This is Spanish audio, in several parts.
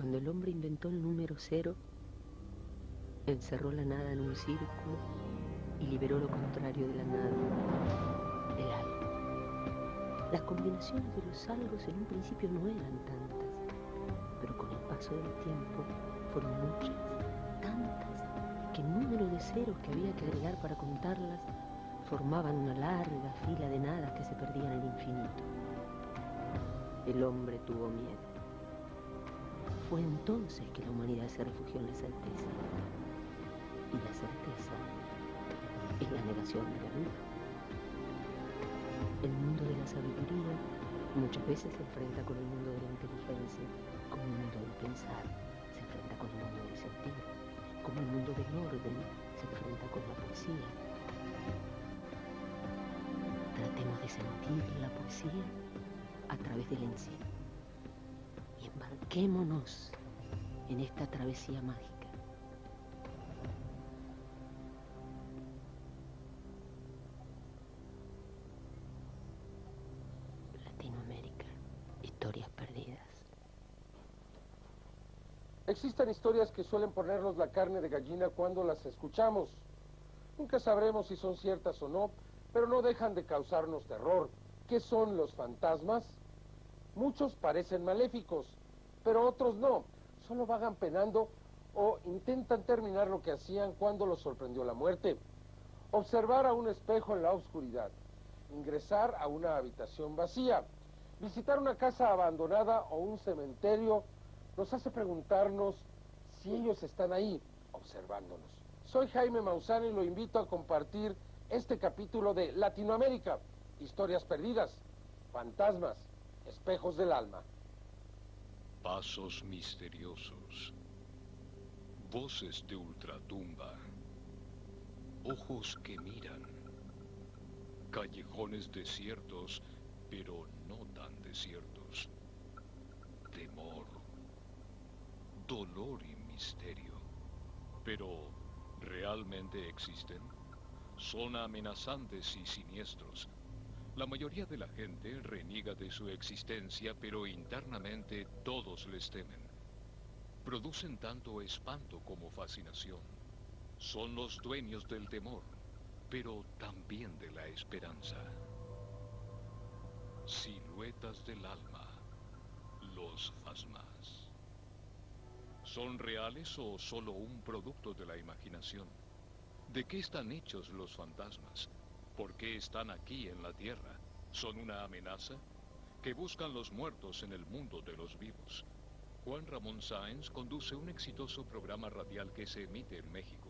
Cuando el hombre inventó el número 0, encerró la nada en un círculo y liberó lo contrario de la nada, el algo. Las combinaciones de los algos en un principio no eran tantas, pero con el paso del tiempo fueron muchas, tantas, que el número de ceros que había que agregar para contarlas formaban una larga fila de nadas que se perdían en el infinito. El hombre tuvo miedo. Fue entonces que la humanidad se refugió en la certeza. Y la certeza es la negación de la duda. El mundo de la sabiduría muchas veces se enfrenta con el mundo de la inteligencia, como el mundo del pensar se enfrenta con el mundo del sentir, como el mundo del orden se enfrenta con la poesía. Tratemos de sentir la poesía a través del encierro y embarquémonos en esta travesía mágica. Latinoamérica, historias perdidas. Existen historias que suelen ponernos la carne de gallina cuando las escuchamos. Nunca sabremos si son ciertas o no, pero no dejan de causarnos terror. ¿Qué son los fantasmas? Muchos parecen maléficos, pero otros no. Solo vagan penando o intentan terminar lo que hacían cuando los sorprendió la muerte. Observar a un espejo en la oscuridad, ingresar a una habitación vacía, visitar una casa abandonada o un cementerio nos hace preguntarnos si ellos están ahí, observándonos. Soy Jaime Maussan y lo invito a compartir este capítulo de Latinoamérica, historias perdidas, fantasmas, espejos del alma. Pasos misteriosos, voces de ultratumba, ojos que miran, callejones desiertos, pero no tan desiertos, temor, dolor y misterio. Pero, ¿realmente existen? Son amenazantes y siniestros. La mayoría de la gente reniega de su existencia, pero internamente todos les temen. Producen tanto espanto como fascinación. Son los dueños del temor, pero también de la esperanza. Siluetas del alma, los phasmas. ¿Son reales o solo un producto de la imaginación? ¿De qué están hechos los fantasmas? ¿Por qué están aquí en la Tierra? ¿Son una amenaza? ¿Qué buscan los muertos en el mundo de los vivos? Juan Ramón Sáenz conduce un exitoso programa radial que se emite en México.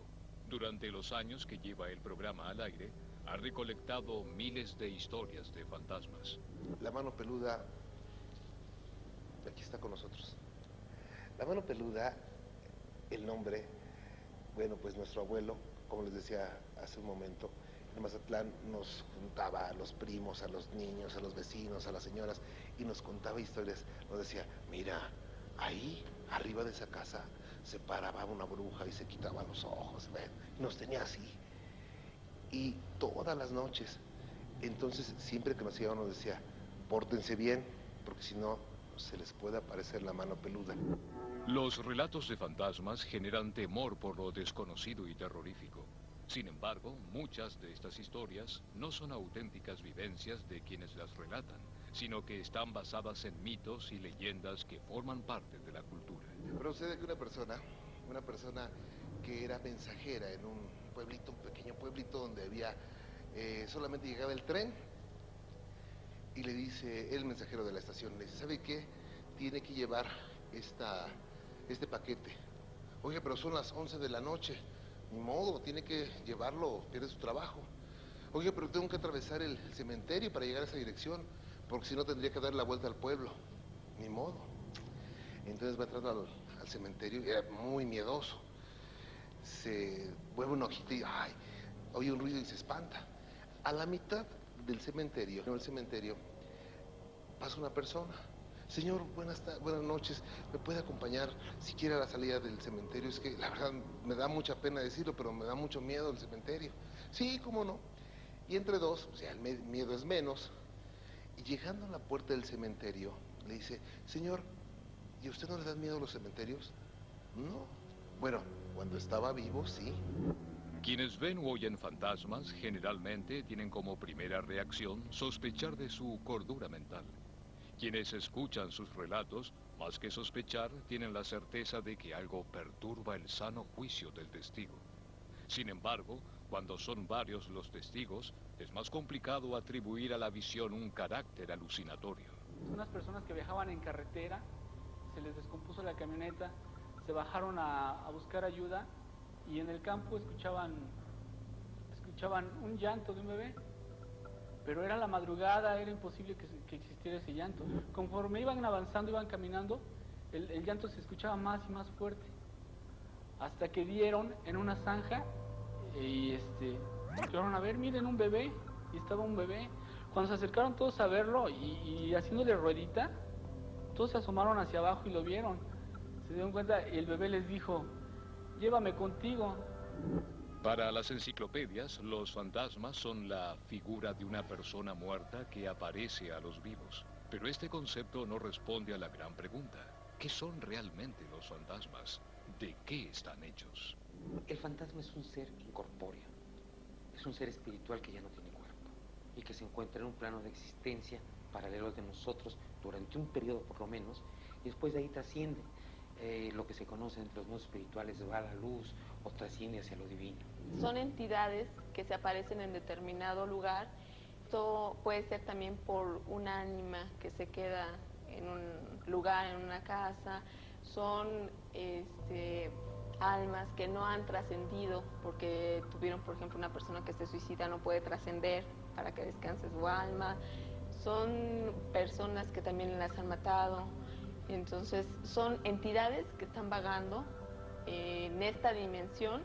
Durante los años que lleva el programa al aire, ha recolectado miles de historias de fantasmas. La mano peluda aquí está con nosotros. La mano peluda, el nombre, bueno, pues nuestro abuelo, como les decía hace un momento, en Mazatlán nos juntaba a los primos, a los niños, a los vecinos, a las señoras, y nos contaba historias. Nos decía, mira, ahí, arriba de esa casa, se paraba una bruja y se quitaba los ojos, ¿ven? Nos tenía así. Y todas las noches, entonces siempre que nos iba nos decía, pórtense bien, porque si no, se les puede aparecer la mano peluda. Los relatos de fantasmas generan temor por lo desconocido y terrorífico. Sin embargo, muchas de estas historias no son auténticas vivencias de quienes las relatan, sino que están basadas en mitos y leyendas que forman parte de la cultura. Procede que una persona que era mensajera en un pueblito, un pequeño pueblito donde había, solamente llegaba el tren, y le dice, el mensajero de la estación, le dice, ¿sabe qué? Tiene que llevar este paquete. Oye, pero son las 11 de la noche. Ni modo, tiene que llevarlo, pierde su trabajo. Oye, pero tengo que atravesar el cementerio para llegar a esa dirección, porque si no tendría que dar la vuelta al pueblo. Ni modo. Entonces va entrando al cementerio y era muy miedoso. Se mueve un ojito y ay, oye un ruido y se espanta. A la mitad del cementerio, no el cementerio, pasa una persona. Señor, buenas noches, ¿me puede acompañar siquiera a la salida del cementerio? Es que la verdad me da mucha pena decirlo, pero me da mucho miedo el cementerio. Sí, cómo no. Y entre dos, o sea, el miedo es menos. Y llegando a la puerta del cementerio, le dice, señor, ¿Y a usted no le dan miedo los cementerios? No. Bueno, cuando estaba vivo, sí. Quienes ven o oyen fantasmas generalmente tienen como primera reacción sospechar de su cordura mental. Quienes escuchan sus relatos, más que sospechar, tienen la certeza de que algo perturba el sano juicio del testigo. Sin embargo, cuando son varios los testigos, es más complicado atribuir a la visión un carácter alucinatorio. Unas personas que viajaban en carretera, se les descompuso la camioneta, se bajaron a buscar ayuda y en el campo escuchaban un llanto de un bebé. Pero era la madrugada, era imposible que existiera ese llanto. Conforme iban avanzando, iban caminando, el llanto se escuchaba más y más fuerte. Hasta que dieron en una zanja y fueron a ver, miren un bebé, y estaba un bebé. Cuando se acercaron todos a verlo y haciéndole ruedita, todos se asomaron hacia abajo y lo vieron. Se dieron cuenta y el bebé les dijo, llévame contigo. Para las enciclopedias, los fantasmas son la figura de una persona muerta que aparece a los vivos. Pero este concepto no responde a la gran pregunta. ¿Qué son realmente los fantasmas? ¿De qué están hechos? El fantasma es un ser incorpóreo. Es un ser espiritual que ya no tiene cuerpo y que se encuentra en un plano de existencia paralelo de nosotros durante un periodo por lo menos, y después de ahí trasciende. Lo que se conoce entre los mundos espirituales va a la luz o trasciende hacia lo divino. Son entidades que se aparecen en determinado lugar. Esto puede ser también por un ánima que se queda en un lugar, en una casa. Son almas que no han trascendido porque tuvieron, por ejemplo, una persona que se suicida, no puede trascender para que descanse su alma. Son personas que también las han matado. Entonces son entidades que están vagando en esta dimensión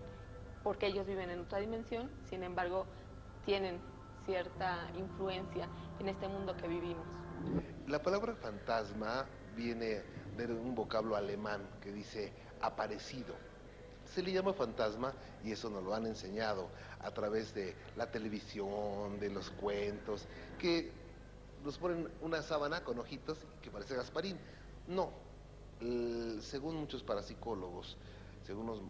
porque ellos viven en otra dimensión, sin embargo tienen cierta influencia en este mundo que vivimos. La palabra fantasma viene de un vocablo alemán que dice aparecido. Se le llama fantasma y eso nos lo han enseñado a través de la televisión, de los cuentos, que nos ponen una sábana con ojitos que parece Gasparín. No, según muchos parapsicólogos,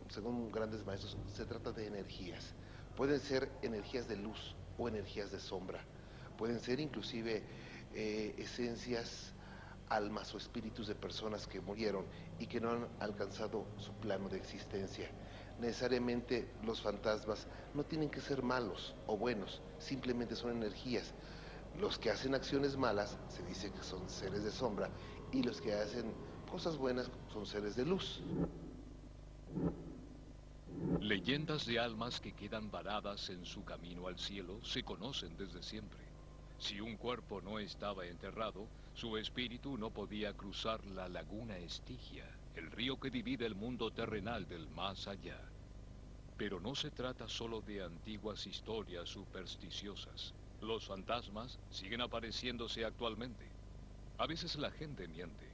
según grandes maestros, se trata de energías. Pueden ser energías de luz o energías de sombra. Pueden ser inclusive esencias, almas o espíritus de personas que murieron y que no han alcanzado su plano de existencia. Necesariamente los fantasmas no tienen que ser malos o buenos, simplemente son energías. Los que hacen acciones malas se dice que son seres de sombra y los que hacen cosas buenas son seres de luz. Leyendas de almas que quedan varadas en su camino al cielo se conocen desde siempre. Si un cuerpo no estaba enterrado, su espíritu no podía cruzar la laguna Estigia, el río que divide el mundo terrenal del más allá. Pero no se trata solo de antiguas historias supersticiosas. Los fantasmas siguen apareciéndose actualmente. A veces la gente miente,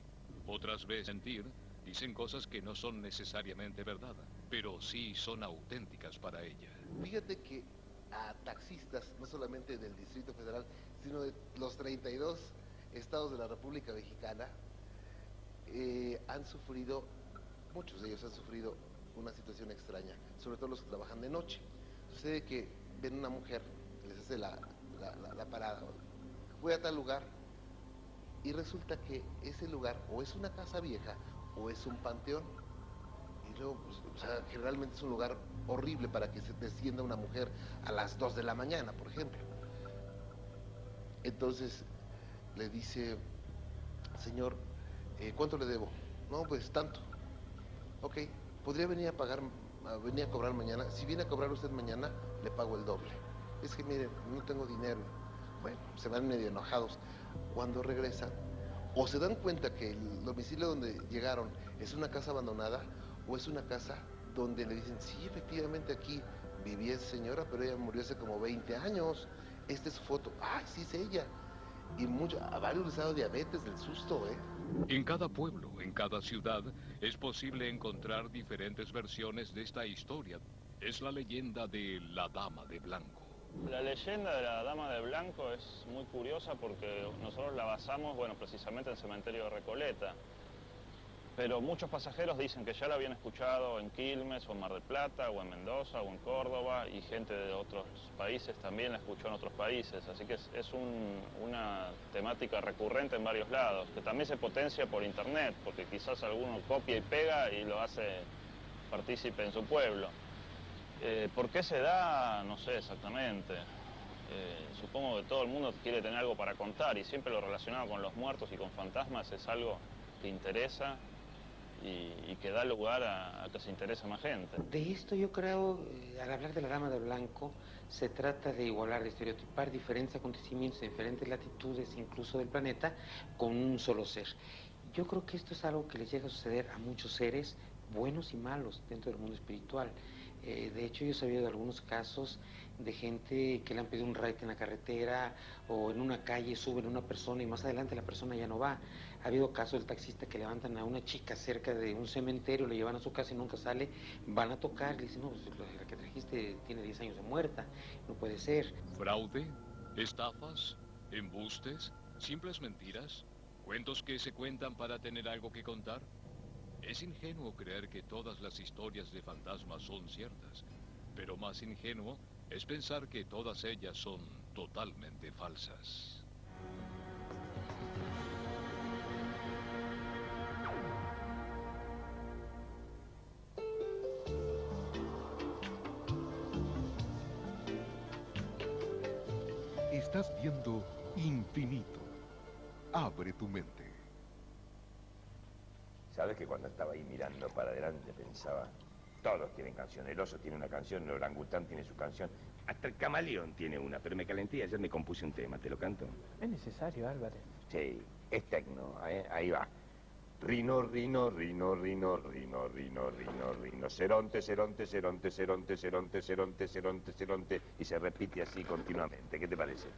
otras veces mentir, dicen cosas que no son necesariamente verdad, pero sí son auténticas para ella. Fíjate que a taxistas, no solamente del Distrito Federal, sino de los 32 estados de la República Mexicana, han sufrido, muchos de ellos han sufrido una situación extraña, sobre todo los que trabajan de noche. Sucede que ven una mujer, les hace la parada, voy a tal lugar, y resulta que ese lugar o es una casa vieja o es un panteón. Y luego, pues, o sea, generalmente es un lugar horrible para que se descienda una mujer a las 2 de la mañana, por ejemplo. Entonces le dice, señor, ¿cuánto le debo? No, pues tanto. Ok, ¿podría venir venir a cobrar mañana? Si viene a cobrar usted mañana, le pago el doble. Es que mire, no tengo dinero. Bueno, se van medio enojados. Cuando regresan, o se dan cuenta que el domicilio donde llegaron es una casa abandonada, o es una casa donde le dicen, sí, efectivamente aquí vivía esa señora, pero ella murió hace como 20 años. Esta es su foto. ¡Ay, sí es ella! Y a varios les ha dado diabetes del susto, ¿eh? En cada pueblo, en cada ciudad, es posible encontrar diferentes versiones de esta historia. Es la leyenda de la Dama de Blanco. La leyenda de la Dama de Blanco es muy curiosa porque nosotros la basamos, bueno, precisamente en el cementerio de Recoleta. pero muchos pasajeros dicen que ya lo habían escuchado en Quilmes, o en Mar del Plata, o en Mendoza, o en Córdoba, y gente de otros países también la escuchó en otros países, así que es una temática recurrente en varios lados, que también se potencia por internet, porque quizás alguno copia y pega y lo hace partícipe en su pueblo. ¿Por qué se da? No sé exactamente. Supongo que todo el mundo quiere tener algo para contar, y siempre lo relacionado con los muertos y con fantasmas es algo que interesa y que da lugar a que se interese más gente. De esto yo creo, al hablar de la Dama de Blanco, se trata de igualar, de estereotipar diferentes acontecimientos en diferentes latitudes, incluso del planeta, con un solo ser. Yo creo que esto es algo que les llega a suceder a muchos seres, buenos y malos, dentro del mundo espiritual. De hecho, yo he sabido de algunos casos de gente que le han pedido un ride en la carretera o en una calle, suben a una persona y más adelante la persona ya no va. Ha habido casos del taxista que levantan a una chica cerca de un cementerio, le llevan a su casa y nunca sale, van a tocar, le dicen, no, pues la que trajiste tiene 10 años de muerta, no puede ser. Fraude, estafas, embustes, simples mentiras, cuentos que se cuentan para tener algo que contar. Es ingenuo creer que todas las historias de fantasmas son ciertas, pero más ingenuo es pensar que todas ellas son totalmente falsas. Estás viendo Infinito. Abre tu mente. ¿Sabes que cuando estaba ahí mirando para adelante pensaba, todos tienen canción, el oso tiene una canción, el orangután tiene su canción, hasta el camaleón tiene una, pero me calenté y ayer me compuse un tema, ¿te lo canto? Es necesario, Álvarez. Sí, es tecno, ahí va. Rino, rino, rino, rino, rino, rino, rino, rinoceronte, ceronte, ceronte, ceronte, ceronte, ceronte, ceronte, ceronte, y se repite así continuamente, ¿qué te parece?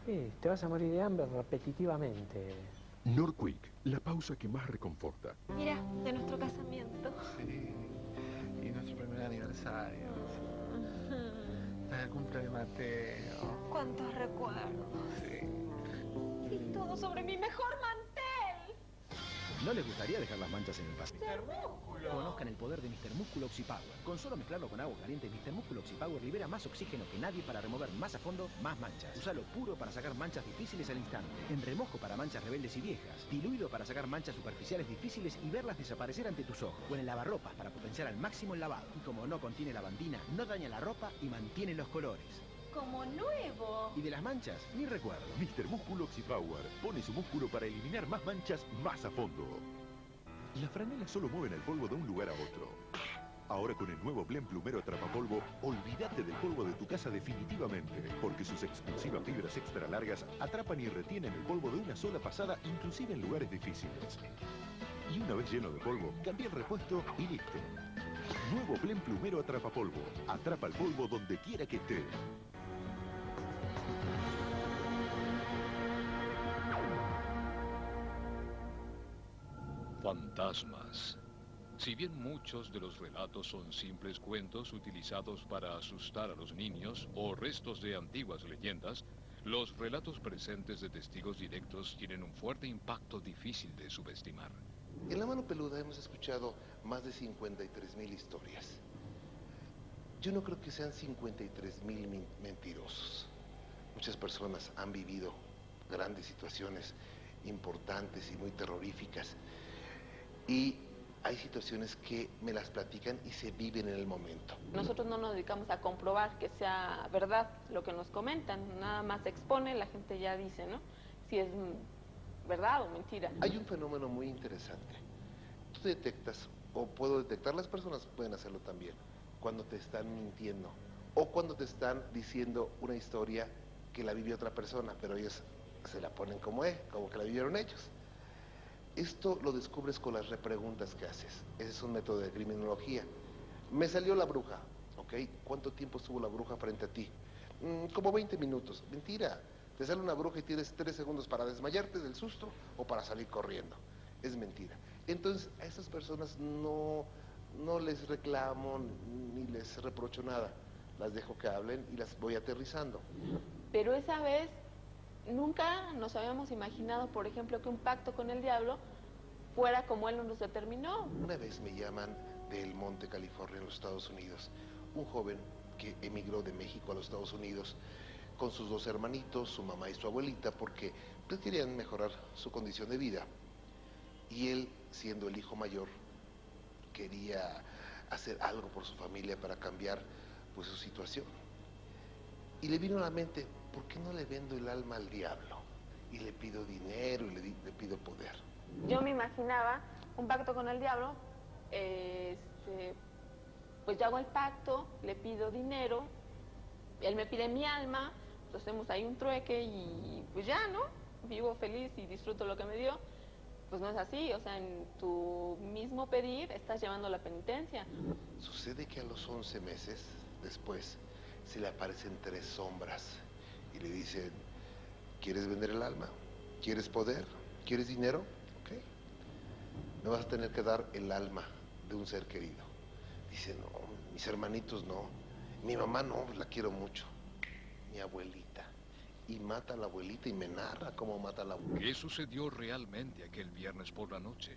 Te vas a morir de hambre repetitivamente. Norquick, la pausa que más reconforta. Mira, de nuestro casamiento. Sí, y nuestro primer aniversario. El cumple de Mateo. ¿Cuántos recuerdos? Sí. Y todo sobre mi mejor mantel. ¿No les gustaría dejar las manchas en el pastel? Mr. Músculo. Conozcan el poder de Mr. Músculo Oxypower. Con solo mezclarlo con agua caliente, Mr. Músculo Oxypower libera más oxígeno que nadie para remover más a fondo más manchas. Usalo puro para sacar manchas difíciles al instante. En remojo para manchas rebeldes y viejas. Diluido para sacar manchas superficiales difíciles y verlas desaparecer ante tus ojos. O en el lavarropas para potenciar al máximo el lavado. Y como no contiene lavandina, no daña la ropa y mantiene los colores. Como nuevo. Y de las manchas, ni recuerdo. Mr. Músculo Oxypower pone su músculo para eliminar más manchas más a fondo. Las franelas solo mueven el polvo de un lugar a otro. Ahora con el nuevo Blend Plumero Atrapapolvo, olvídate del polvo de tu casa definitivamente, porque sus exclusivas fibras extra largas atrapan y retienen el polvo de una sola pasada, inclusive en lugares difíciles. Y una vez lleno de polvo, cambia el repuesto y listo. Nuevo Blend Plumero Atrapapolvo. Atrapa el polvo donde quiera que esté. Fantasmas. Si bien muchos de los relatos son simples cuentos utilizados para asustar a los niños o restos de antiguas leyendas, los relatos presentes de testigos directos tienen un fuerte impacto difícil de subestimar. En La Mano Peluda hemos escuchado más de 53,000 historias. Yo no creo que sean 53,000 mentirosos. Muchas personas han vivido grandes situaciones importantes y muy terroríficas. Y hay situaciones que me las platican y se viven en el momento. Nosotros no nos dedicamos a comprobar que sea verdad lo que nos comentan, nada más se expone, la gente ya dice, ¿no? Si es verdad o mentira. Hay un fenómeno muy interesante. Tú detectas, o puedo detectar, las personas pueden hacerlo también, cuando te están mintiendo o cuando te están diciendo una historia que la vivió otra persona, pero ellos se la ponen como que la vivieron ellos. Esto lo descubres con las repreguntas que haces. Ese es un método de criminología. Me salió la bruja, ¿ok? ¿Cuánto tiempo estuvo la bruja frente a ti? Como 20 minutos. Mentira. Te sale una bruja y tienes 3 segundos para desmayarte del susto o para salir corriendo. Es mentira. Entonces, a esas personas no les reclamo ni les reprocho nada. Las dejo que hablen y las voy aterrizando. Pero esa vez nunca nos habíamos imaginado, por ejemplo, que un pacto con el diablo fuera como él nos determinó. Una vez me llaman del Monte, California, en los Estados Unidos, un joven que emigró de México a los Estados Unidos con sus 2 hermanitos, su mamá y su abuelita, porque pues, querían mejorar su condición de vida. Y él, siendo el hijo mayor, quería hacer algo por su familia para cambiar pues su situación. Y le vino a la mente, ¿por qué no le vendo el alma al diablo? Y le pido dinero y le pido poder. Yo me imaginaba un pacto con el diablo, pues yo hago el pacto, le pido dinero, él me pide mi alma, pues hacemos ahí un trueque y pues ya, ¿no? Vivo feliz y disfruto lo que me dio. Pues no es así, o sea, en tu mismo pedir estás llevando la penitencia. Sucede que a los 11 meses después se le aparecen 3 sombras y le dicen, ¿quieres vender el alma? ¿Quieres poder? ¿Quieres dinero? Ok. Me vas a tener que dar el alma de un ser querido. Dice, no, mis hermanitos no, mi mamá no, la quiero mucho, mi abuelita. Y mata a la abuelita y me narra cómo mata a la abuelita. ¿Qué sucedió realmente aquel viernes por la noche?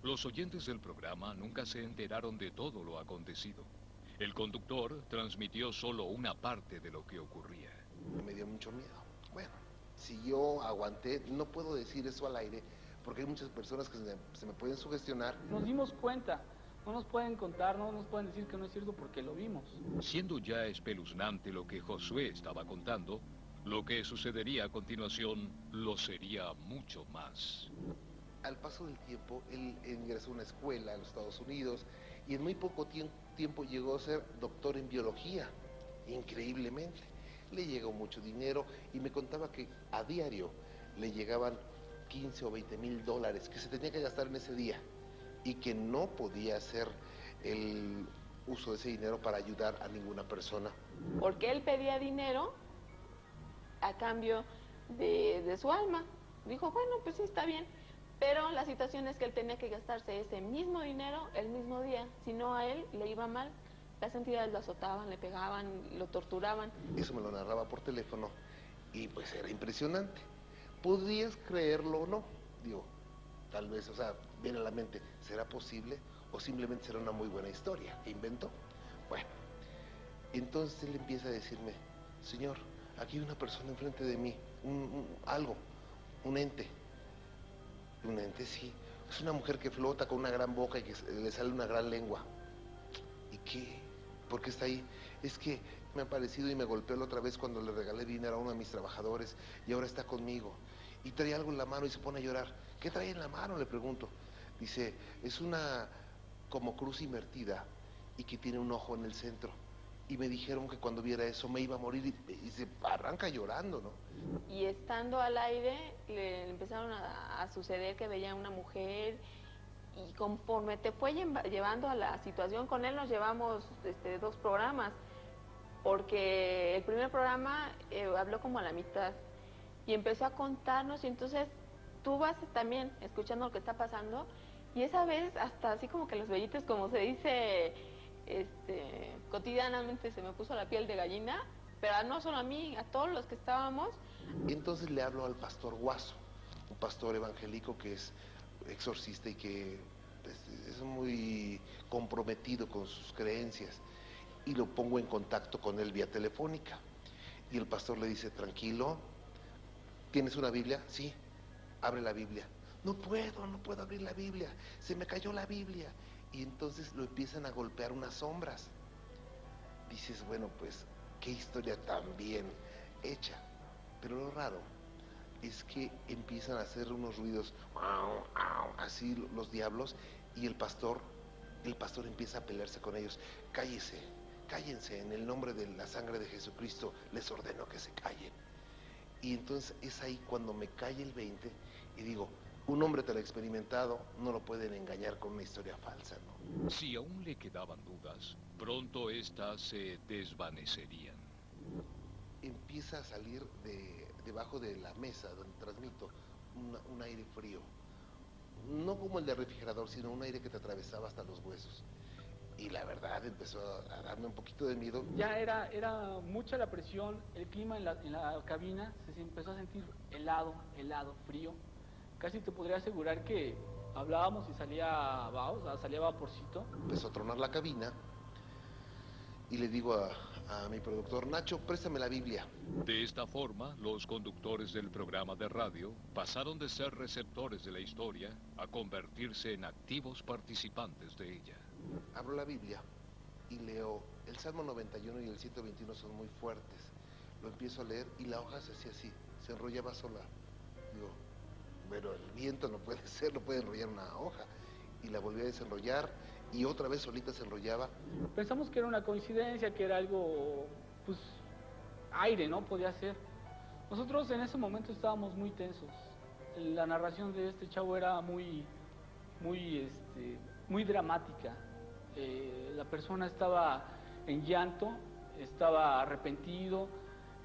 Los oyentes del programa nunca se enteraron de todo lo acontecido. El conductor transmitió solo una parte de lo que ocurría. Me dio mucho miedo. Bueno, si yo aguanté, no puedo decir eso al aire, porque hay muchas personas que se me pueden sugestionar. Nos dimos cuenta, no nos pueden contar, no nos pueden decir que no es cierto porque lo vimos. Siendo ya espeluznante lo que Josué estaba contando, lo que sucedería a continuación lo sería mucho más. Al paso del tiempo, él ingresó a una escuela en los Estados Unidos y en muy poco tiempo llegó a ser doctor en biología, increíblemente. Le llegó mucho dinero y me contaba que a diario le llegaban 15 o 20 mil dólares que se tenía que gastar en ese día y que no podía hacer el uso de ese dinero para ayudar a ninguna persona. Porque él pedía dinero a cambio de su alma. Dijo, bueno, pues sí, está bien. Pero la situación es que él tenía que gastarse ese mismo dinero el mismo día. Si no, a él le iba mal. Las entidades lo azotaban, le pegaban, lo torturaban. Eso me lo narraba por teléfono y pues era impresionante. ¿Podrías creerlo o no? Digo, tal vez, o sea, viene a la mente, ¿será posible? ¿O simplemente será una muy buena historia que inventó? Bueno, entonces él empieza a decirme, señor, aquí hay una persona enfrente de mí, algo, un ente. Un ente, sí. Es una mujer que flota con una gran boca y que le sale una gran lengua. ¿Y qué? ¿Por qué está ahí? Es que me ha parecido y me golpeó la otra vez cuando le regalé dinero a uno de mis trabajadores y ahora está conmigo. Y trae algo en la mano y se pone a llorar. ¿Qué trae en la mano? Le pregunto. Dice, es una como cruz invertida y que tiene un ojo en el centro. Y me dijeron que cuando viera eso me iba a morir y se arranca llorando, ¿no? Y estando al aire le empezaron a suceder que veía una mujer y conforme te fue llevando a la situación, con él nos llevamos 2 programas, porque el primer programa habló como a la mitad y empezó a contarnos y entonces tú vas también escuchando lo que está pasando y esa vez hasta así como que los vellitos, como se dice cotidianamente, se me puso la piel de gallina, pero no solo a mí, a todos los que estábamos. Y entonces le hablo al pastor Guaso, un pastor evangélico que es exorcista y que es muy comprometido con sus creencias, y lo pongo en contacto con él vía telefónica. Y el pastor le dice, tranquilo, ¿tienes una Biblia? Sí, abre la Biblia. No puedo abrir la Biblia, se me cayó la Biblia. Y entonces lo empiezan a golpear unas sombras. Dices, bueno, pues, qué historia tan bien hecha. Pero lo raro es que empiezan a hacer unos ruidos, así los diablos, y el pastor empieza a pelearse con ellos. Cállense, en el nombre de la sangre de Jesucristo les ordeno que se callen. Y entonces es ahí cuando me cae el 20 y digo, un hombre tan experimentado no lo pueden engañar con una historia falsa, ¿no? Si aún le quedaban dudas, pronto éstas se desvanecerían. Empieza a salir debajo de la mesa donde transmito un aire frío. No como el de refrigerador, sino un aire que te atravesaba hasta los huesos. Y la verdad empezó a darme un poquito de miedo. Ya era mucha la presión, el clima en la cabina se empezó a sentir helado, frío. Casi te podría asegurar que hablábamos y salía vaho, o sea, salía vaporcito. Empezó a tronar la cabina y le digo a mi productor, Nacho, préstame la Biblia. De esta forma, los conductores del programa de radio pasaron de ser receptores de la historia a convertirse en activos participantes de ella. Abro la Biblia y leo, el Salmo 91 y el 121 son muy fuertes. Lo empiezo a leer y la hoja se hacía así, se enrollaba sola. Digo, pero el viento no puede ser, no puede enrollar una hoja. Y la volví a desenrollar y otra vez solita se enrollaba. Pensamos que era una coincidencia, que era algo, pues, aire, ¿no? Podía ser. Nosotros en ese momento estábamos muy tensos. La narración de este chavo era muy dramática. La persona estaba en llanto, estaba arrepentido,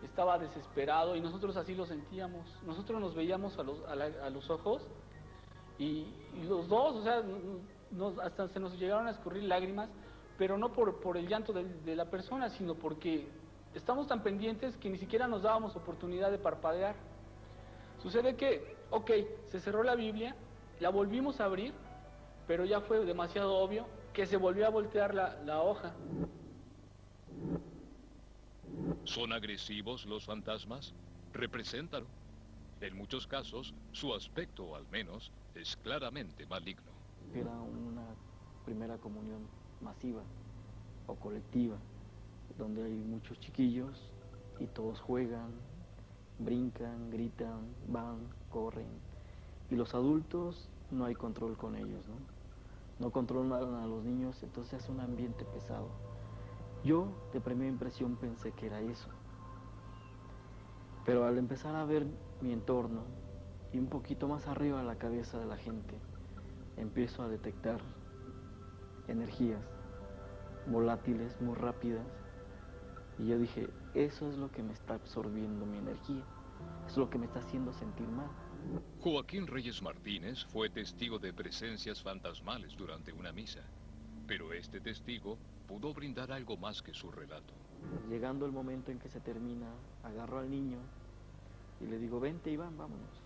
estaba desesperado y nosotros así lo sentíamos. Nosotros nos veíamos a los ojos y los dos, o sea, hasta se nos llegaron a escurrir lágrimas, pero no por el llanto de la persona, sino porque estamos tan pendientes que ni siquiera nos dábamos oportunidad de parpadear. Sucede que, ok, se cerró la Biblia, la volvimos a abrir, pero ya fue demasiado obvio que se volvió a voltear la hoja. ¿Son agresivos los fantasmas? Representan. En muchos casos, su aspecto, al menos, es claramente maligno. Era una primera comunión masiva o colectiva, donde hay muchos chiquillos y todos juegan, brincan, gritan, van, corren. Y los adultos no hay control con ellos, ¿no? No controlan a los niños, entonces es un ambiente pesado. Yo, de primera impresión, pensé que era eso. Pero al empezar a ver mi entorno y un poquito más arriba de la cabeza de la gente, empiezo a detectar energías volátiles, muy rápidas. Y yo dije, eso es lo que me está absorbiendo mi energía. Eso es lo que me está haciendo sentir mal. Joaquín Reyes Martínez fue testigo de presencias fantasmales durante una misa, pero este testigo pudo brindar algo más que su relato. Llegando el momento en que se termina, agarro al niño y le digo, vente Iván, vámonos.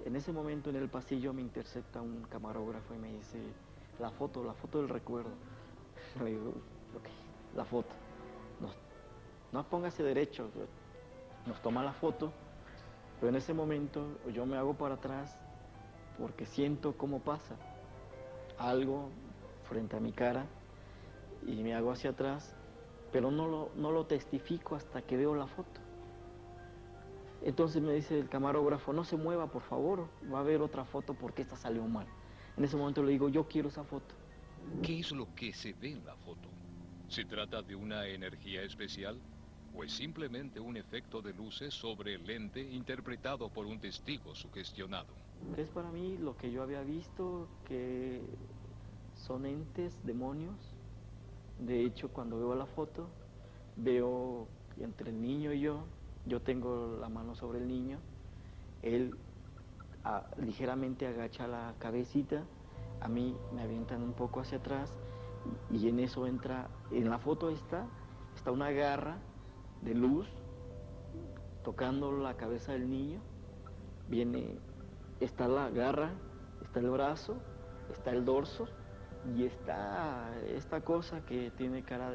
En ese momento en el pasillo me intercepta un camarógrafo y me dice, la foto del recuerdo. Le digo, ok, la foto. No póngase derecho, nos toma la foto, pero en ese momento yo me hago para atrás porque siento cómo pasa algo frente a mi cara y me hago hacia atrás, pero no lo testifico hasta que veo la foto. Entonces me dice el camarógrafo, no se mueva por favor, va a haber otra foto porque esta salió mal. En ese momento le digo, yo quiero esa foto. ¿Qué es lo que se ve en la foto? ¿Se trata de una energía especial o es simplemente un efecto de luces sobre el lente interpretado por un testigo sugestionado? Es para mí lo que yo había visto, que son entes, demonios. De hecho, cuando veo la foto, veo entre el niño y yo tengo la mano sobre el niño, él ligeramente agacha la cabecita, a mí me avientan un poco hacia atrás y en eso entra, en la foto está una garra de luz tocando la cabeza del niño, está la garra, está el brazo, está el dorso y está esta cosa que tiene cara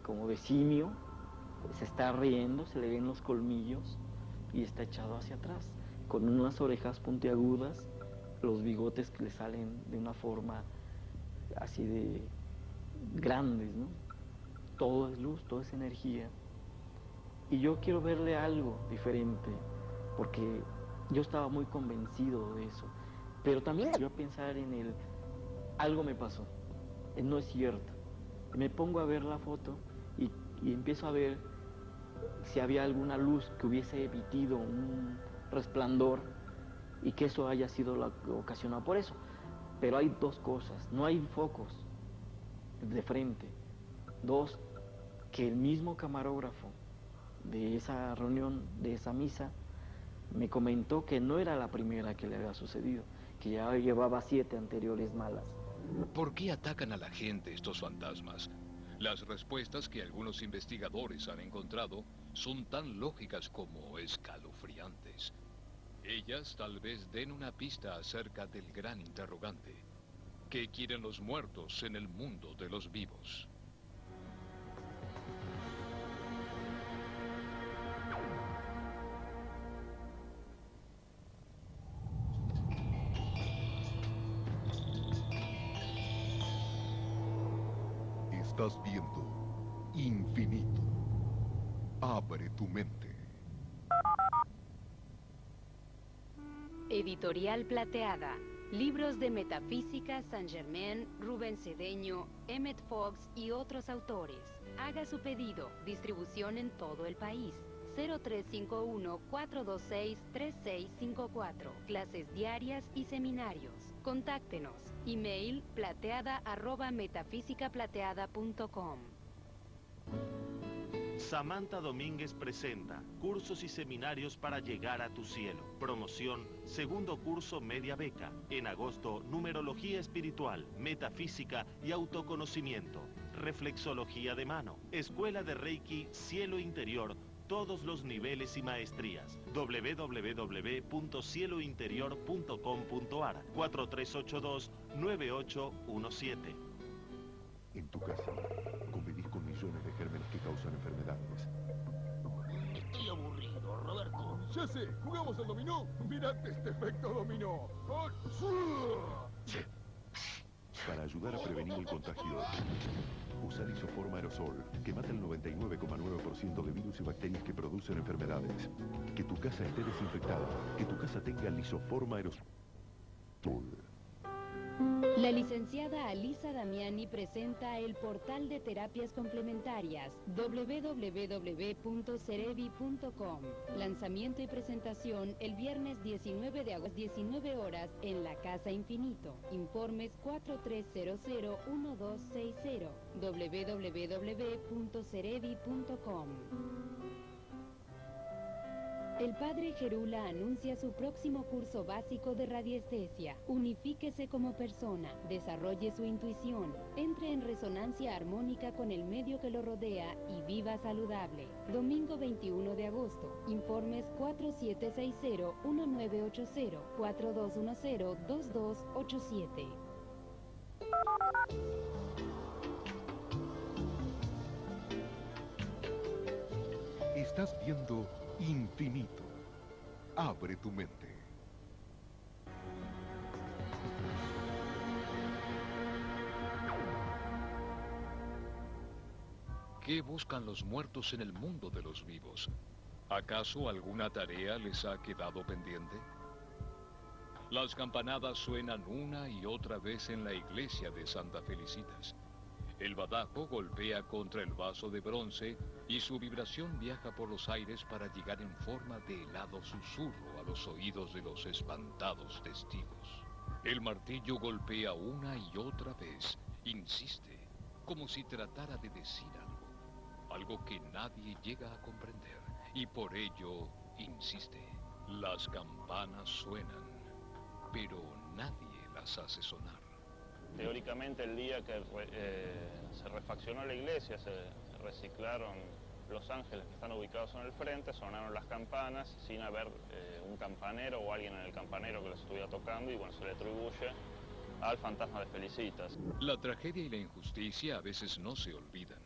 como de simio, se está riendo, se le ven los colmillos y está echado hacia atrás, con unas orejas puntiagudas, los bigotes que le salen de una forma así de grandes, ¿no? Todo es luz, todo es energía. Y yo quiero verle algo diferente, porque yo estaba muy convencido de eso. Pero también yo a pensar en algo me pasó, no es cierto. Me pongo a ver la foto y empiezo a ver si había alguna luz que hubiese emitido un resplandor y que eso haya sido ocasionado por eso. Pero hay dos cosas, no hay focos de frente. Dos, que el mismo camarógrafo de esa reunión, de esa misa, me comentó que no era la primera que le había sucedido, que ya llevaba 7 anteriores malas. ¿Por qué atacan a la gente estos fantasmas? Las respuestas que algunos investigadores han encontrado son tan lógicas como escalofriantes. Ellas tal vez den una pista acerca del gran interrogante. ¿Qué quieren los muertos en el mundo de los vivos? Estás viendo Infinito. Abre tu mente. Editorial Plateada. Libros de Metafísica, Saint-Germain, Rubén Cedeño, Emmett Fox y otros autores. Haga su pedido. Distribución en todo el país. 0351-426-3654. Clases diarias y seminarios. Contáctenos. Email plateada@metafisicaplateada.com. Samantha Domínguez presenta Cursos y Seminarios para Llegar a tu Cielo. Promoción, segundo curso media beca. En agosto, Numerología Espiritual, Metafísica y Autoconocimiento. Reflexología de mano. Escuela de Reiki, Cielo Interior, todos los niveles y maestrías. www.cielointerior.com.ar 4382-9817. En tu casa, convivís con millones de gérmenes que causan enfermedades. Estoy aburrido, Roberto. Ya sé, ¿jugamos al dominó? Mirate este efecto dominó. Para ayudar a prevenir el contagio, usa Lisoform aerosol, que mata el 99,9% de virus y bacterias que producen enfermedades. Que tu casa esté desinfectada, que tu casa tenga Lisoform aerosol. La licenciada Alisa Damiani presenta el portal de terapias complementarias www.cerevi.com. Lanzamiento y presentación el viernes 19 de agosto, 19 horas, en la Casa Infinito. Informes 4300-1260 www.cerevi.com. El padre Gerula anuncia su próximo curso básico de radiestesia. Unifíquese como persona, desarrolle su intuición, entre en resonancia armónica con el medio que lo rodea y viva saludable. Domingo 21 de agosto. Informes 4760-1980, 4210-2287. Estás viendo Infinito. Abre tu mente. ¿Qué buscan los muertos en el mundo de los vivos? ¿Acaso alguna tarea les ha quedado pendiente? Las campanadas suenan una y otra vez en la iglesia de Santa Felicitas. El badajo golpea contra el vaso de bronce y su vibración viaja por los aires para llegar en forma de helado susurro a los oídos de los espantados testigos. El martillo golpea una y otra vez, insiste, como si tratara de decir algo que nadie llega a comprender, y por ello insiste. Las campanas suenan, pero nadie las hace sonar. Teóricamente el día que se refaccionó la iglesia, se reciclaron los ángeles que están ubicados en el frente, sonaron las campanas sin haber un campanero o alguien en el campanero que los estuviera tocando, y bueno, se le atribuye al fantasma de Felicitas. La tragedia y la injusticia a veces no se olvidan.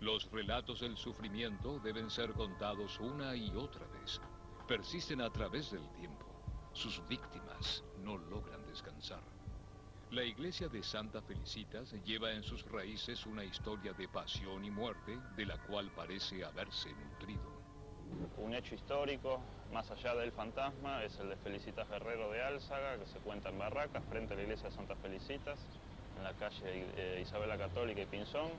Los relatos del sufrimiento deben ser contados una y otra vez. Persisten a través del tiempo. Sus víctimas no logran descansar. La iglesia de Santa Felicitas lleva en sus raíces una historia de pasión y muerte de la cual parece haberse nutrido. Un hecho histórico, más allá del fantasma, es el de Felicitas Guerrero de Álzaga, que se cuenta en Barracas, frente a la iglesia de Santa Felicitas, en la calle Isabel la Católica y Pinzón.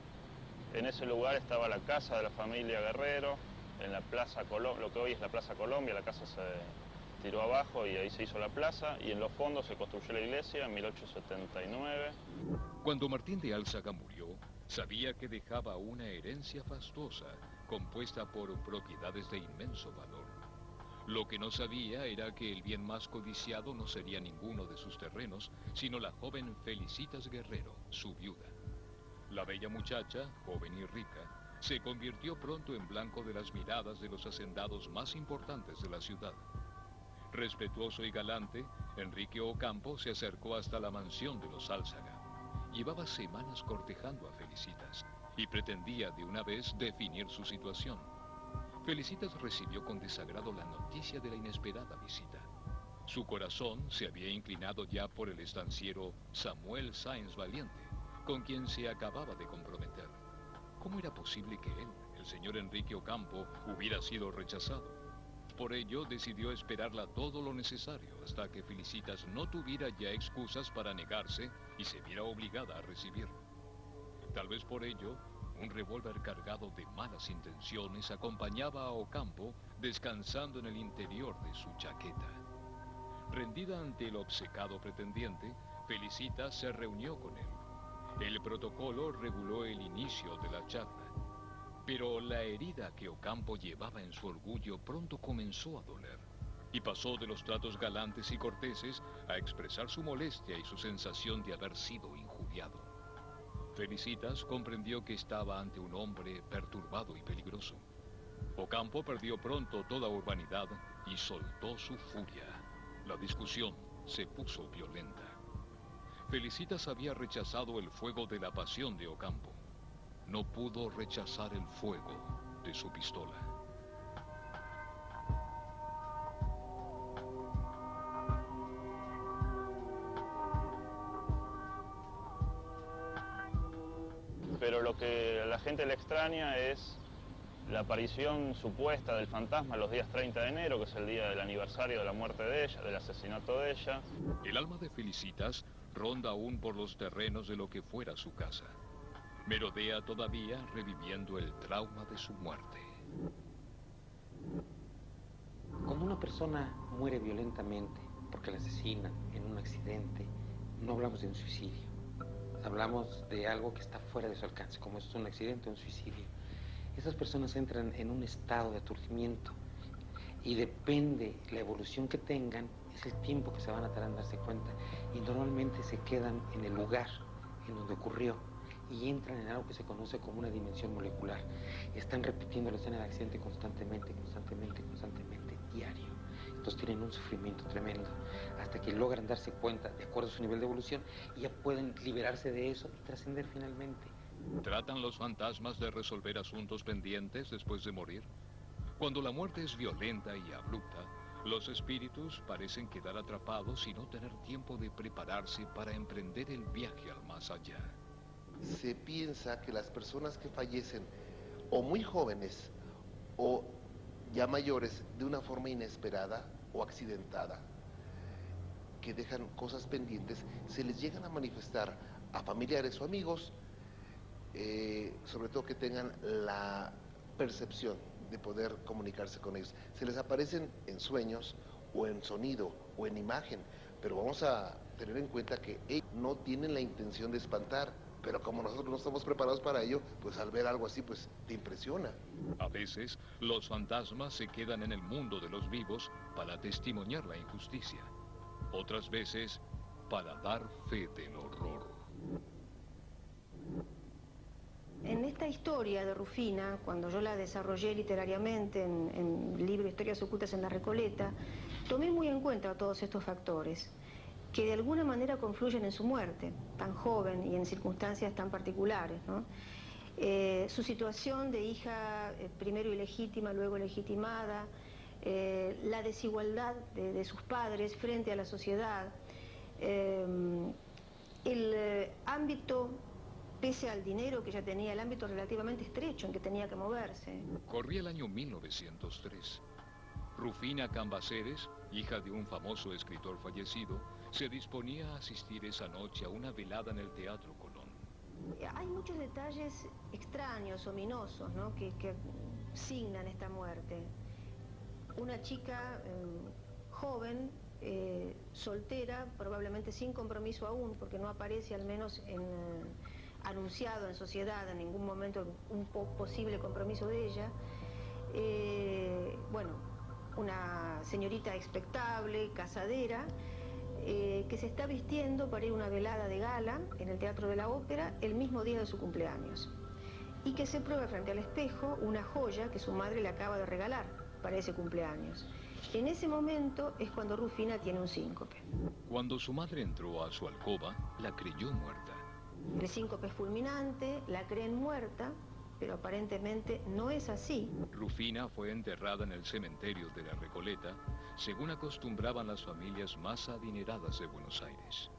En ese lugar estaba la casa de la familia Guerrero, en la Plaza Colombia, lo que hoy es la Plaza Colombia. La casa se tiró abajo y ahí se hizo la plaza, y en los fondos se construyó la iglesia en 1879. Cuando Martín de Álzaga murió, sabía que dejaba una herencia fastuosa, compuesta por propiedades de inmenso valor. Lo que no sabía era que el bien más codiciado no sería ninguno de sus terrenos, sino la joven Felicitas Guerrero, su viuda. La bella muchacha, joven y rica, se convirtió pronto en blanco de las miradas de los hacendados más importantes de la ciudad. Respetuoso y galante, Enrique Ocampo se acercó hasta la mansión de los Álzaga. Llevaba semanas cortejando a Felicitas y pretendía de una vez definir su situación. Felicitas recibió con desagrado la noticia de la inesperada visita. Su corazón se había inclinado ya por el estanciero Samuel Sáenz Valiente, con quien se acababa de comprometer. ¿Cómo era posible que él, el señor Enrique Ocampo, hubiera sido rechazado? Por ello, decidió esperarla todo lo necesario hasta que Felicitas no tuviera ya excusas para negarse y se viera obligada a recibir. Tal vez por ello, un revólver cargado de malas intenciones acompañaba a Ocampo descansando en el interior de su chaqueta. Rendida ante el obcecado pretendiente, Felicitas se reunió con él. El protocolo reguló el inicio de la charla. Pero la herida que Ocampo llevaba en su orgullo pronto comenzó a doler, y pasó de los tratos galantes y corteses a expresar su molestia y su sensación de haber sido injuriado. Felicitas comprendió que estaba ante un hombre perturbado y peligroso. Ocampo perdió pronto toda urbanidad y soltó su furia. La discusión se puso violenta. Felicitas había rechazado el fuego de la pasión de Ocampo. No pudo rechazar el fuego de su pistola. Pero lo que a la gente le extraña es la aparición supuesta del fantasma los días 30 de enero, que es el día del aniversario de la muerte de ella, del asesinato de ella. El alma de Felicitas ronda aún por los terrenos de lo que fuera su casa. Merodea todavía reviviendo el trauma de su muerte. Cuando una persona muere violentamente porque la asesinan en un accidente, no hablamos de un suicidio. Hablamos de algo que está fuera de su alcance, como es un accidente o un suicidio. Esas personas entran en un estado de aturdimiento y depende la evolución que tengan, es el tiempo que se van a tardar en darse cuenta. Y normalmente se quedan en el lugar en donde ocurrió y entran en algo que se conoce como una dimensión molecular. Están repitiendo la escena del accidente constantemente, diario. Entonces tienen un sufrimiento tremendo hasta que logran darse cuenta, de acuerdo a su nivel de evolución, y ya pueden liberarse de eso y trascender finalmente. ¿Tratan los fantasmas de resolver asuntos pendientes después de morir? Cuando la muerte es violenta y abrupta, los espíritus parecen quedar atrapados y no tener tiempo de prepararse para emprender el viaje al más allá. Se piensa que las personas que fallecen o muy jóvenes o ya mayores de una forma inesperada o accidentada, que dejan cosas pendientes, se les llegan a manifestar a familiares o amigos, sobre todo que tengan la percepción de poder comunicarse con ellos. Se les aparecen en sueños o en sonido o en imagen, pero vamos a tener en cuenta que ellos no tienen la intención de espantar. Pero como nosotros no estamos preparados para ello, pues al ver algo así, pues te impresiona. A veces, los fantasmas se quedan en el mundo de los vivos para testimoniar la injusticia. Otras veces, para dar fe del horror. En esta historia de Rufina, cuando yo la desarrollé literariamente en el libro Historias ocultas en la Recoleta, tomé muy en cuenta todos estos factores que de alguna manera confluyen en su muerte, tan joven y en circunstancias tan particulares, ¿no? Su situación de hija primero ilegítima, luego legitimada, la desigualdad de sus padres frente a la sociedad, el ámbito, pese al dinero que ella tenía, el ámbito relativamente estrecho en que tenía que moverse. Corría el año 1903. Rufina Cambaceres, hija de un famoso escritor fallecido, se disponía a asistir esa noche a una velada en el Teatro Colón. Hay muchos detalles extraños, ominosos, ¿no?, que signan esta muerte. Una chica joven, soltera, probablemente sin compromiso aún, porque no aparece al menos anunciado en sociedad en ningún momento un posible compromiso de ella. Bueno, una señorita expectable, casadera, que se está vistiendo para ir a una velada de gala en el Teatro de la Ópera el mismo día de su cumpleaños, y que se prueba frente al espejo una joya que su madre le acaba de regalar para ese cumpleaños. En ese momento es cuando Rufina tiene un síncope. Cuando su madre entró a su alcoba, la creyó muerta. El síncope es fulminante, la creen muerta, pero aparentemente no es así. Rufina fue enterrada en el cementerio de la Recoleta, según acostumbraban las familias más adineradas de Buenos Aires.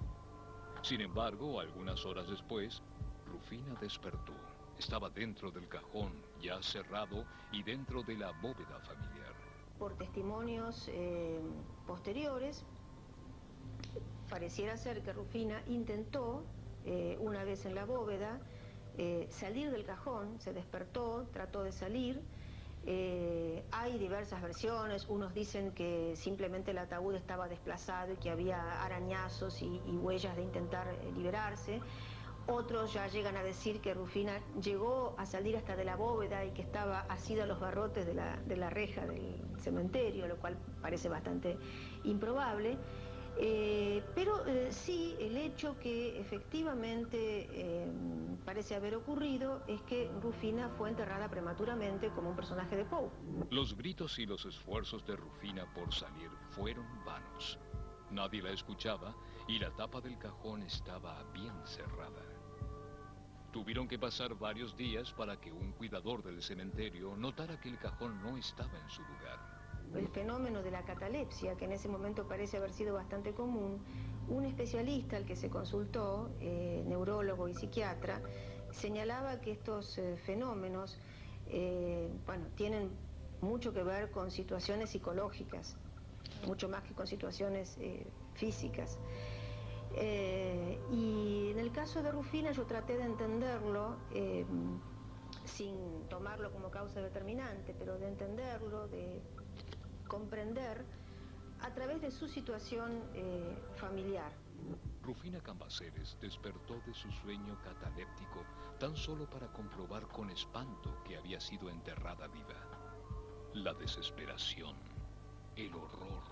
Sin embargo, algunas horas después, Rufina despertó. Estaba dentro del cajón, ya cerrado, y dentro de la bóveda familiar. Por testimonios posteriores, pareciera ser que Rufina intentó, una vez en la bóveda, salir del cajón, se despertó, trató de salir. Hay diversas versiones, unos dicen que simplemente el ataúd estaba desplazado y que había arañazos y huellas de intentar liberarse. Otros ya llegan a decir que Rufina llegó a salir hasta de la bóveda y que estaba asida a los barrotes de la reja del cementerio, lo cual parece bastante improbable. Pero sí, el hecho que efectivamente parece haber ocurrido es que Rufina fue enterrada prematuramente como un personaje de Poe. Los gritos y los esfuerzos de Rufina por salir fueron vanos. Nadie la escuchaba y la tapa del cajón estaba bien cerrada. Tuvieron que pasar varios días para que un cuidador del cementerio notara que el cajón no estaba en su lugar. El fenómeno de la catalepsia, que en ese momento parece haber sido bastante común, un especialista al que se consultó, neurólogo y psiquiatra, señalaba que estos fenómenos tienen mucho que ver con situaciones psicológicas, mucho más que con situaciones físicas. Y en el caso de Rufina yo traté de entenderlo sin tomarlo como causa determinante, pero de entenderlo, de comprender a través de su situación familiar. Rufina Cambaceres despertó de su sueño cataléptico tan solo para comprobar con espanto que había sido enterrada viva. La desesperación, el horror,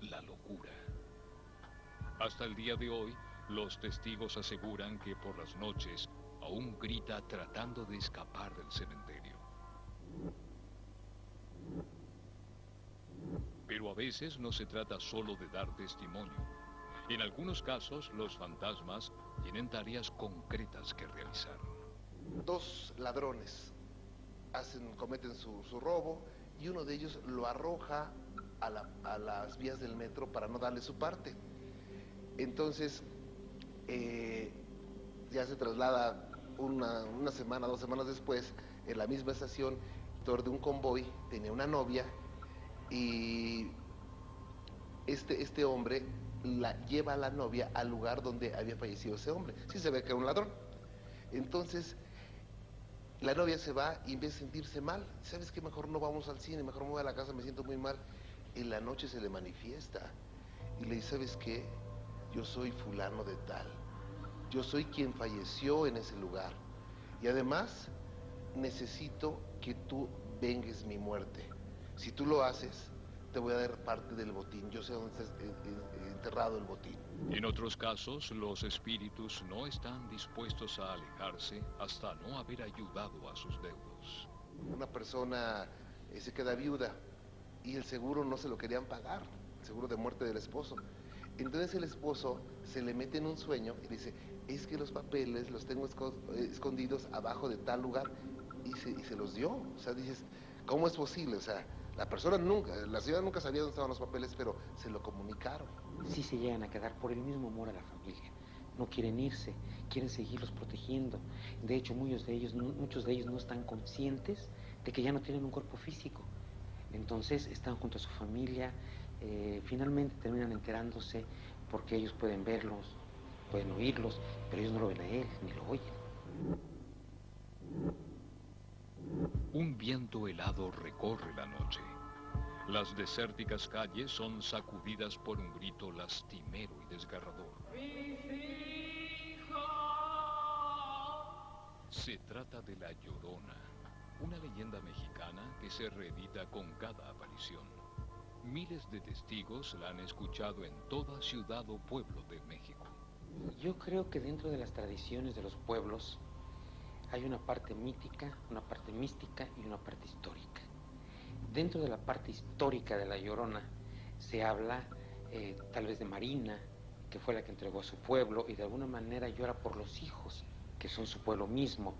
la locura. Hasta el día de hoy, los testigos aseguran que por las noches aún grita tratando de escapar del cementerio. Pero a veces no se trata solo de dar testimonio. En algunos casos, los fantasmas tienen tareas concretas que realizar. Dos ladrones cometen su robo y uno de ellos lo arroja a las vías del metro para no darle su parte. Entonces, ya se traslada una semana, 2 semanas después, en la misma estación, el conductor de un convoy tenía una novia y este hombre lleva a la novia al lugar donde había fallecido ese hombre. Sí se ve que era un ladrón. Entonces, la novia se va y empieza a sentirse mal. ¿Sabes qué? Mejor no vamos al cine, mejor me voy a la casa, me siento muy mal. En la noche se le manifiesta y le dice, ¿sabes qué? Yo soy fulano de tal. Yo soy quien falleció en ese lugar. Y además, necesito que tú vengues mi muerte. Si tú lo haces, te voy a dar parte del botín. Yo sé dónde está enterrado el botín. En otros casos, los espíritus no están dispuestos a alejarse hasta no haber ayudado a sus deudos. Una persona se queda viuda y el seguro no se lo querían pagar, el seguro de muerte del esposo. Entonces el esposo se le mete en un sueño y dice, es que los papeles los tengo escondidos abajo de tal lugar, y se los dio. O sea, dices, ¿cómo es posible? O sea, la señora nunca sabía dónde estaban los papeles, pero se lo comunicaron. Sí se llegan a quedar por el mismo amor a la familia. No quieren irse, quieren seguirlos protegiendo. De hecho, muchos de ellos no están conscientes de que ya no tienen un cuerpo físico. Entonces están junto a su familia, finalmente terminan enterándose porque ellos pueden verlos, pueden oírlos, pero ellos no lo ven a él, ni lo oyen. Un viento helado recorre la noche. Las desérticas calles son sacudidas por un grito lastimero y desgarrador. Se trata de La Llorona, una leyenda mexicana que se reedita con cada aparición. Miles de testigos la han escuchado en toda ciudad o pueblo de México. Yo creo que dentro de las tradiciones de los pueblos hay una parte mítica, una parte mística y una parte histórica. Dentro de la parte histórica de La Llorona se habla tal vez de Marina, que fue la que entregó a su pueblo y de alguna manera llora por los hijos, que son su pueblo mismo.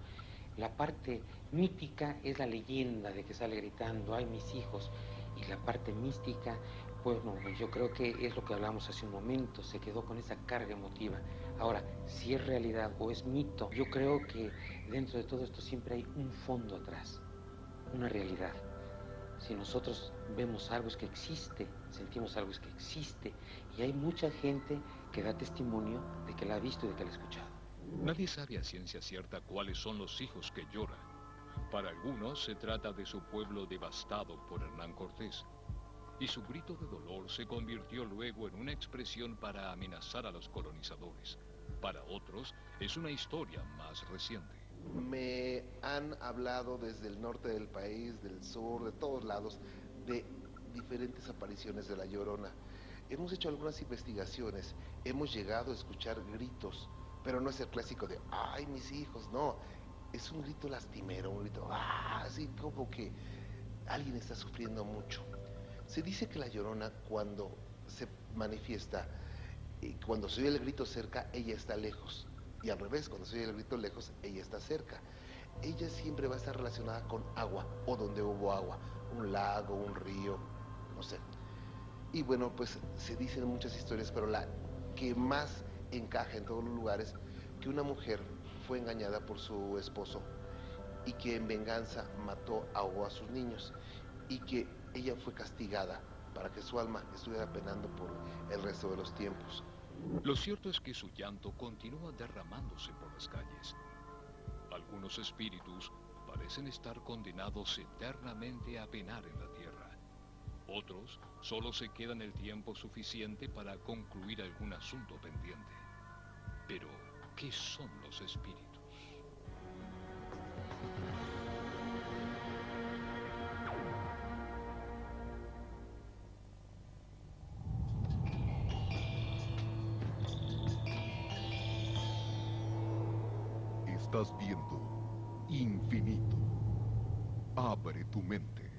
La parte mítica es la leyenda de que sale gritando, ¡ay, mis hijos! Y la parte mística, bueno, yo creo que es lo que hablamos hace un momento, se quedó con esa carga emotiva. Ahora, si es realidad o es mito, yo creo que dentro de todo esto siempre hay un fondo atrás, una realidad. Si nosotros vemos algo es que existe, sentimos algo es que existe, y hay mucha gente que da testimonio de que la ha visto y de que la ha escuchado. Nadie sabe a ciencia cierta cuáles son los hijos que lloran. Para algunos se trata de su pueblo devastado por Hernán Cortés, y su grito de dolor se convirtió luego en una expresión para amenazar a los colonizadores. Para otros es una historia más reciente. Me han hablado desde el norte del país, del sur, de todos lados, de diferentes apariciones de La Llorona. Hemos hecho algunas investigaciones, hemos llegado a escuchar gritos, pero no es el clásico de ¡ay, mis hijos! No, es un grito lastimero, un grito así como que alguien está sufriendo mucho. Se dice que La Llorona, cuando se manifiesta, cuando se oye el grito cerca, ella está lejos. Y al revés, cuando se oye el grito lejos, ella está cerca. Ella siempre va a estar relacionada con agua, o donde hubo agua, un lago, un río, no sé. Y bueno, pues se dicen muchas historias, pero la que más encaja en todos los lugares, que una mujer fue engañada por su esposo y que en venganza mató, ahogó a sus niños, y que ella fue castigada para que su alma estuviera penando por el resto de los tiempos. Lo cierto es que su llanto continúa derramándose por las calles. Algunos espíritus parecen estar condenados eternamente a penar en la tierra. Otros solo se quedan el tiempo suficiente para concluir algún asunto pendiente. Pero, ¿qué son los espíritus? Estás viendo Infinito. Abre tu mente.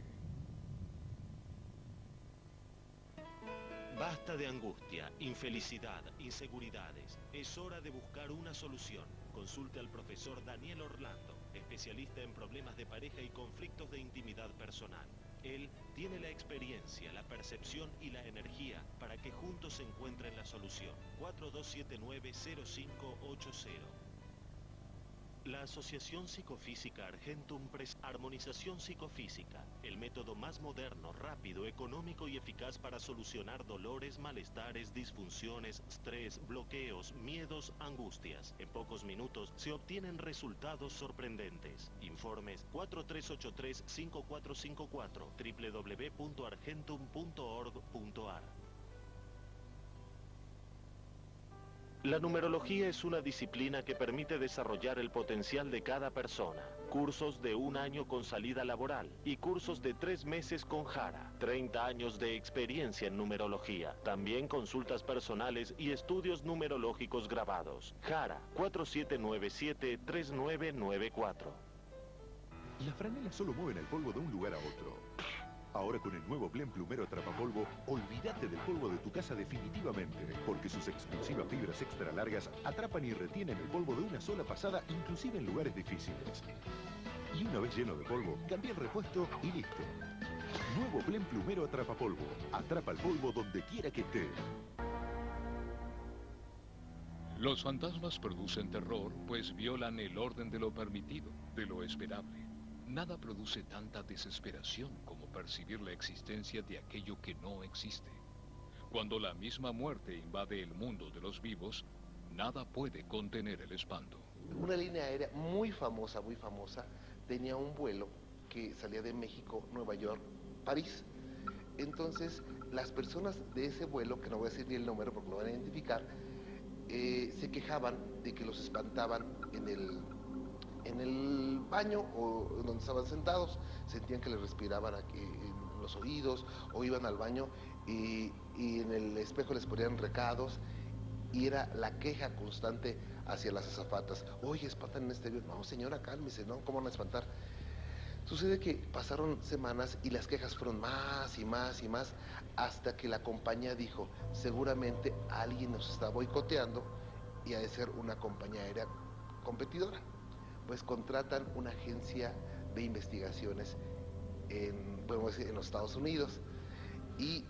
Basta de angustia, infelicidad, inseguridades. Es hora de buscar una solución. Consulte al profesor Daniel Orlando, especialista en problemas de pareja y conflictos de intimidad personal. Él tiene la experiencia, la percepción y la energía para que juntos encuentren la solución. 4279-0580. La Asociación Psicofísica Argentum Armonización Psicofísica, el método más moderno, rápido, económico y eficaz para solucionar dolores, malestares, disfunciones, estrés, bloqueos, miedos, angustias. En pocos minutos se obtienen resultados sorprendentes. Informes 4383-5454, www.argentum.org.ar. La numerología es una disciplina que permite desarrollar el potencial de cada persona. Cursos de 1 año con salida laboral y cursos de 3 meses con Jara. 30 años de experiencia en numerología. También consultas personales y estudios numerológicos grabados. Jara, 4797-3994. Las franelas solo mueven el polvo de un lugar a otro. Ahora con el nuevo Blend Plumero Atrapapolvo, olvídate del polvo de tu casa definitivamente, porque sus exclusivas fibras extra largas atrapan y retienen el polvo de una sola pasada, inclusive en lugares difíciles. Y una vez lleno de polvo, cambia el repuesto y listo. Nuevo Blend Plumero Atrapapolvo. Atrapa el polvo donde quiera que esté. Los fantasmas producen terror, pues violan el orden de lo permitido, de lo esperable. Nada produce tanta desesperación como percibir la existencia de aquello que no existe. Cuando la misma muerte invade el mundo de los vivos, nada puede contener el espanto. Una línea aérea muy famosa, tenía un vuelo que salía de México, Nueva York, París. Entonces, las personas de ese vuelo, que no voy a decir ni el número porque lo van a identificar, se quejaban de que los espantaban en el baño o donde estaban sentados, sentían que les respiraban aquí en los oídos, o iban al baño y en el espejo les ponían recados, y era la queja constante hacia las azafatas. Oye, espantan en este avión. No, señora, cálmese, ¿no? ¿Cómo van a espantar? Sucede que pasaron semanas y las quejas fueron más y más y más, hasta que la compañía dijo, seguramente alguien nos está boicoteando y ha de ser una compañía aérea competidora. Pues contratan una agencia de investigaciones en los Estados Unidos, y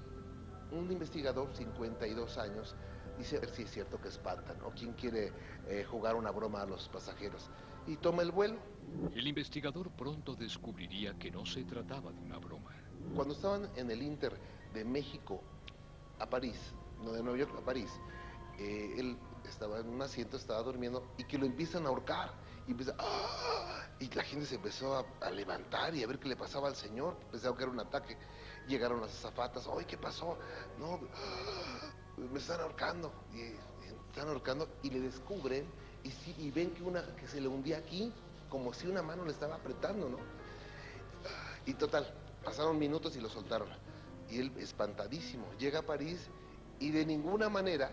un investigador, 52 años, dice a ver si es cierto que espantan o quién quiere jugar una broma a los pasajeros, y toma el vuelo. El investigador pronto descubriría que no se trataba de una broma. Cuando estaban en el Inter de México a París, no, de Nueva York a París, él estaba en un asiento, estaba durmiendo, y que lo empiezan a ahorcar, y empieza, ¡ah! Y la gente se empezó a levantar y a ver qué le pasaba al señor, pensaron que era un ataque. Llegaron las azafatas, ¡ay, qué pasó! No, me están ahorcando, y le descubren, y ven que se le hundía aquí, como si una mano le estaba apretando, ¿no? Y total, pasaron minutos y lo soltaron. Y él, espantadísimo, llega a París y de ninguna manera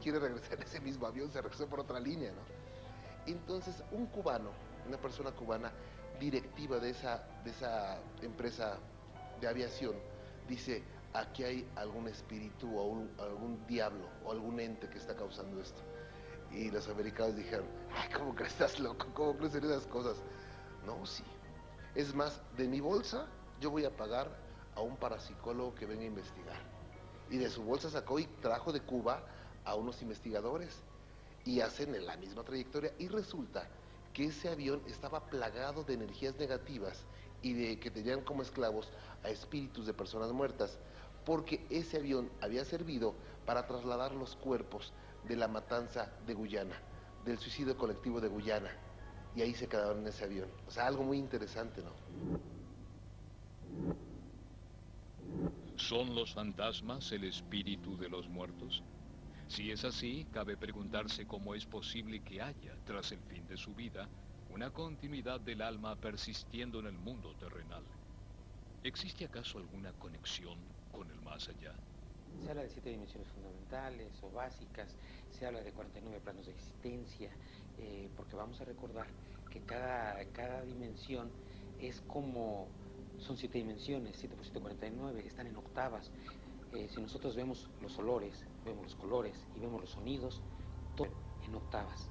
quiere regresar en ese mismo avión, se regresó por otra línea, ¿no? Entonces, un cubano, una persona cubana directiva de esa empresa de aviación, dice, aquí hay algún espíritu o algún diablo o algún ente que está causando esto. Y los americanos dijeron, ay, ¿cómo crees? Estás loco, ¿cómo crees en esas cosas? No, sí. Es más, de mi bolsa yo voy a pagar a un parapsicólogo que venga a investigar. Y de su bolsa sacó y trajo de Cuba a unos investigadores, y hacen la misma trayectoria, y resulta que ese avión estaba plagado de energías negativas y de que tenían como esclavos a espíritus de personas muertas, porque ese avión había servido para trasladar los cuerpos de la matanza de Guyana, del suicidio colectivo de Guyana, y ahí se quedaron en ese avión. O sea, algo muy interesante, ¿no? ¿Son los fantasmas el espíritu de los muertos? Si es así, cabe preguntarse cómo es posible que haya, tras el fin de su vida, una continuidad del alma persistiendo en el mundo terrenal. ¿Existe acaso alguna conexión con el más allá? Se habla de 7 dimensiones fundamentales o básicas, se habla de 49 planos de existencia, porque vamos a recordar que cada dimensión es como, son 7 dimensiones, 7 por 7, 49, están en octavas. Si nosotros vemos los olores, vemos los colores y vemos los sonidos, todo en octavas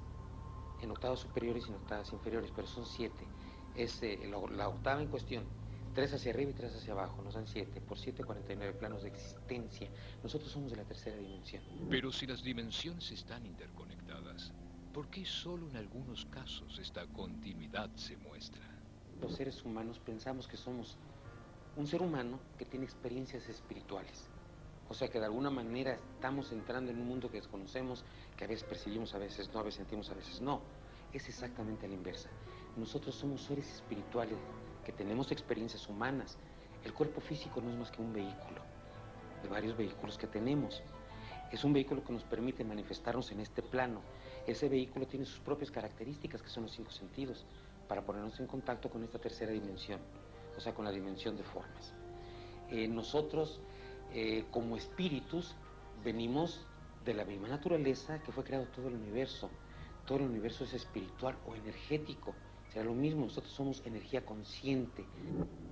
superiores y en octavas inferiores, pero son 7. Es la octava en cuestión, 3 hacia arriba y 3 hacia abajo, nos dan 7, por 7, 49 planos de existencia. Nosotros somos de la tercera dimensión. Pero si las dimensiones están interconectadas, ¿por qué solo en algunos casos esta continuidad se muestra? Los seres humanos pensamos que somos un ser humano que tiene experiencias espirituales. O sea que de alguna manera estamos entrando en un mundo que desconocemos, que a veces percibimos, a veces no, a veces sentimos, a veces no. Es exactamente a la inversa. Nosotros somos seres espirituales que tenemos experiencias humanas. El cuerpo físico no es más que un vehículo, de varios vehículos que tenemos. Es un vehículo que nos permite manifestarnos en este plano. Ese vehículo tiene sus propias características, que son los 5 sentidos, para ponernos en contacto con esta tercera dimensión, o sea, con la dimensión de formas. Nosotros, como espíritus, venimos de la misma naturaleza que fue creado todo el universo. Todo el universo es espiritual o energético. Será lo mismo, nosotros somos energía consciente.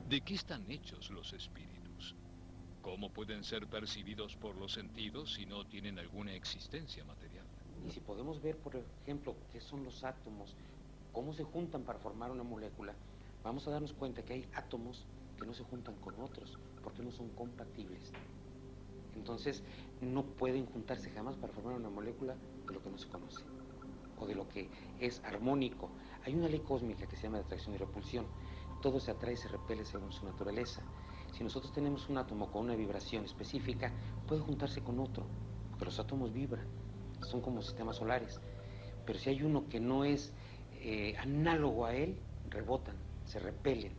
¿De qué están hechos los espíritus? ¿Cómo pueden ser percibidos por los sentidos si no tienen alguna existencia material? Y si podemos ver, por ejemplo, qué son los átomos, cómo se juntan para formar una molécula, vamos a darnos cuenta que hay átomos que no se juntan con otros, porque no son compatibles. Entonces, no pueden juntarse jamás para formar una molécula de lo que no se conoce, o de lo que es armónico. Hay una ley cósmica que se llama de atracción y repulsión. Todo se atrae y se repele según su naturaleza. Si nosotros tenemos un átomo con una vibración específica, puede juntarse con otro, porque los átomos vibran, son como sistemas solares. Pero si hay uno que no es análogo a él, rebotan, se repelen.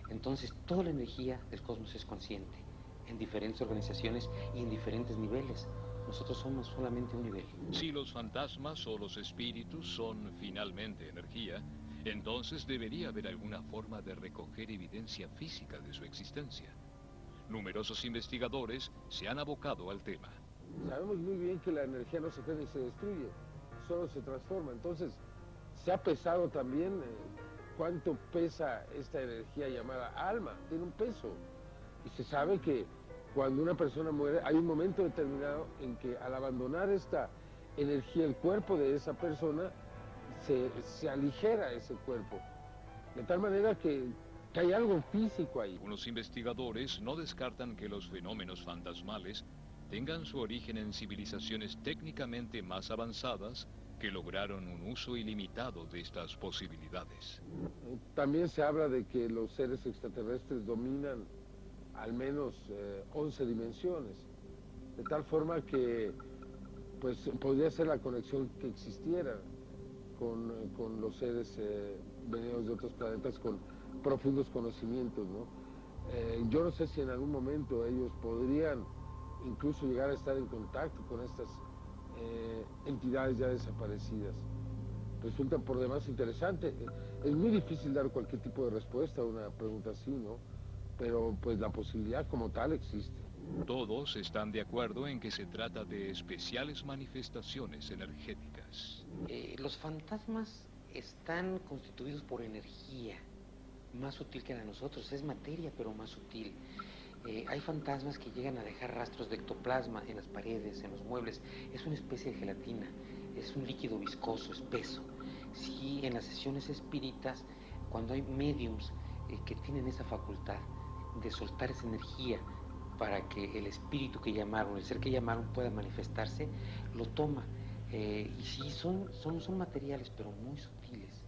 Entonces, toda la energía del cosmos es consciente, en diferentes organizaciones y en diferentes niveles. Nosotros somos solamente un nivel. Si los fantasmas o los espíritus son finalmente energía, entonces debería haber alguna forma de recoger evidencia física de su existencia. Numerosos investigadores se han abocado al tema. Sabemos muy bien que la energía no se crea ni se destruye, solo se transforma. Entonces, se ha pesado también cuánto pesa esta energía llamada alma, tiene un peso. Y se sabe que cuando una persona muere hay un momento determinado en que al abandonar esta energía, el cuerpo de esa persona, se aligera ese cuerpo. De tal manera que hay algo físico ahí. Unos investigadores no descartan que los fenómenos fantasmales tengan su origen en civilizaciones técnicamente más avanzadas que lograron un uso ilimitado de estas posibilidades. También se habla de que los seres extraterrestres dominan al menos 11 dimensiones, de tal forma que pues podría ser la conexión que existiera con los seres venidos de otros planetas con profundos conocimientos, ¿no? Yo no sé si en algún momento ellos podrían incluso llegar a estar en contacto con estas entidades ya desaparecidas. Resulta por demás interesante. Es muy difícil dar cualquier tipo de respuesta a una pregunta así, ¿no? Pero pues la posibilidad como tal existe. Todos están de acuerdo en que se trata de especiales manifestaciones energéticas. Los fantasmas están constituidos por energía, más sutil que la de nosotros. Es materia, pero más sutil. Hay fantasmas que llegan a dejar rastros de ectoplasma en las paredes, en los muebles. Es una especie de gelatina, es un líquido viscoso, espeso. Sí, en las sesiones espíritas, cuando hay mediums que tienen esa facultad de soltar esa energía para que el espíritu que llamaron, el ser que llamaron pueda manifestarse, lo toma. Y sí, son materiales, pero muy sutiles.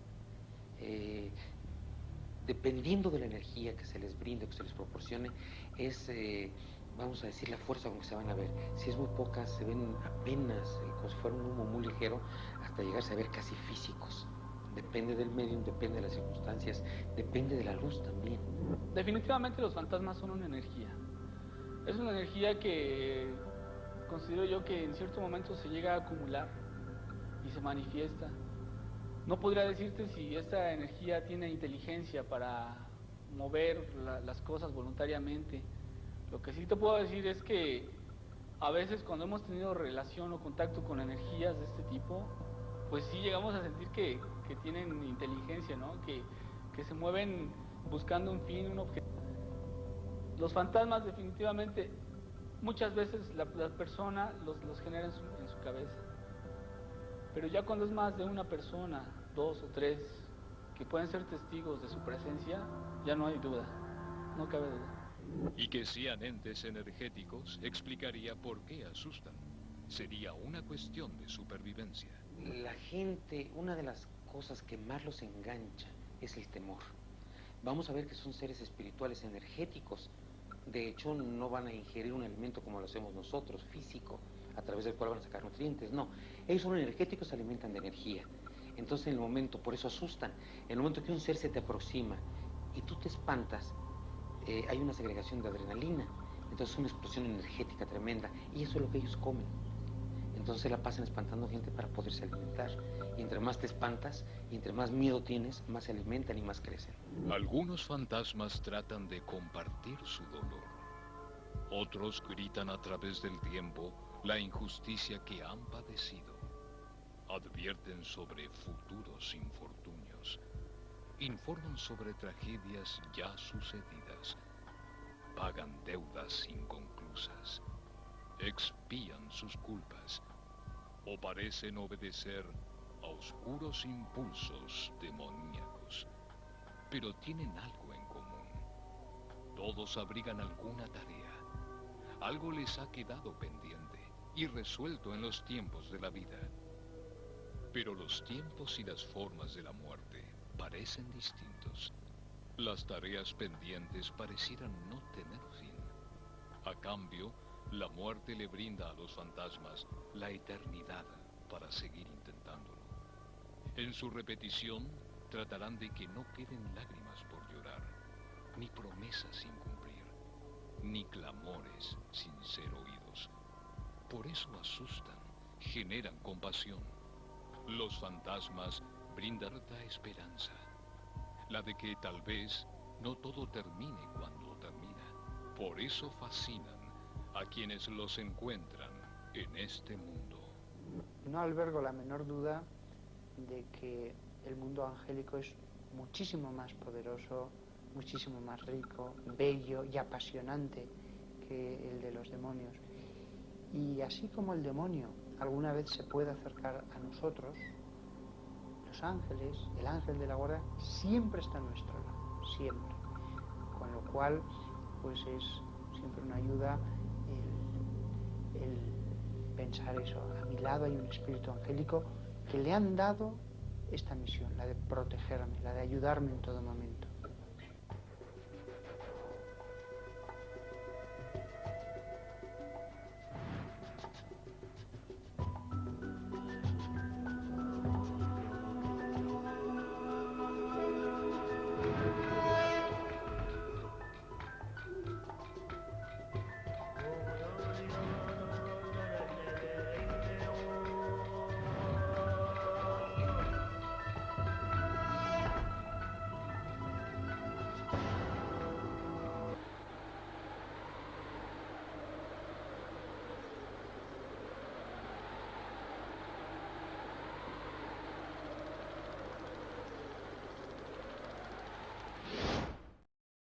Dependiendo de la energía que se les brinde, que se les proporcione, es, vamos a decir, la fuerza con que se van a ver. Si es muy poca, se ven apenas, como si fuera un humo muy ligero, hasta llegarse a ver casi físicos. Depende del medium, depende de las circunstancias, depende de la luz también. Definitivamente los fantasmas son una energía. Es una energía que considero yo que en cierto momento se llega a acumular y se manifiesta. No podría decirte si esta energía tiene inteligencia para mover las cosas voluntariamente. Lo que sí te puedo decir es que a veces cuando hemos tenido relación o contacto con energías de este tipo, pues sí llegamos a sentir que tienen inteligencia, ¿no? Que se mueven buscando un fin, un objetivo. Los fantasmas definitivamente, muchas veces la persona los genera en su cabeza. Pero ya cuando es más de una persona, 2 o 3, que pueden ser testigos de su presencia, ya no hay duda, no cabe duda. Y que sean entes energéticos explicaría por qué asustan. Sería una cuestión de supervivencia. La gente, una de las cosas que más los engancha es el temor. Vamos a ver que son seres espirituales energéticos. De hecho, no van a ingerir un alimento como lo hacemos nosotros, físico, a través del cual van a sacar nutrientes. No, ellos son energéticos, se alimentan de energía. Entonces, en el momento, por eso asustan. En el momento que un ser se te aproxima y tú te espantas, hay una segregación de adrenalina. Entonces, es una explosión energética tremenda. Y eso es lo que ellos comen. Entonces la pasan espantando gente para poderse alimentar. Y entre más te espantas y entre más miedo tienes, más se alimentan y más crecen. Algunos fantasmas tratan de compartir su dolor. Otros gritan a través del tiempo la injusticia que han padecido. Advierten sobre futuros infortunios. Informan sobre tragedias ya sucedidas. Pagan deudas inconclusas. Expían sus culpas o parecen obedecer a oscuros impulsos demoníacos, pero tienen algo en común. Todos abrigan alguna tarea. Algo les ha quedado pendiente y resuelto en los tiempos de la vida. Pero los tiempos y las formas de la muerte parecen distintos. Las tareas pendientes parecieran no tener fin. A cambio, la muerte le brinda a los fantasmas la eternidad para seguir intentándolo. En su repetición, tratarán de que no queden lágrimas por llorar, ni promesas sin cumplir, ni clamores sin ser oídos. Por eso asustan, generan compasión. Los fantasmas brindan la esperanza, la de que tal vez no todo termine cuando termina. Por eso fascinan a quienes los encuentran en este mundo. No albergo la menor duda de que el mundo angélico es muchísimo más poderoso, muchísimo más rico, bello y apasionante que el de los demonios. Y así como el demonio alguna vez se puede acercar a nosotros, los ángeles, el ángel de la guarda, siempre está a nuestro lado, siempre. Con lo cual, pues es siempre una ayuda el pensar eso. A mi lado hay un espíritu angélico que le han dado esta misión, la de protegerme, la de ayudarme en todo momento.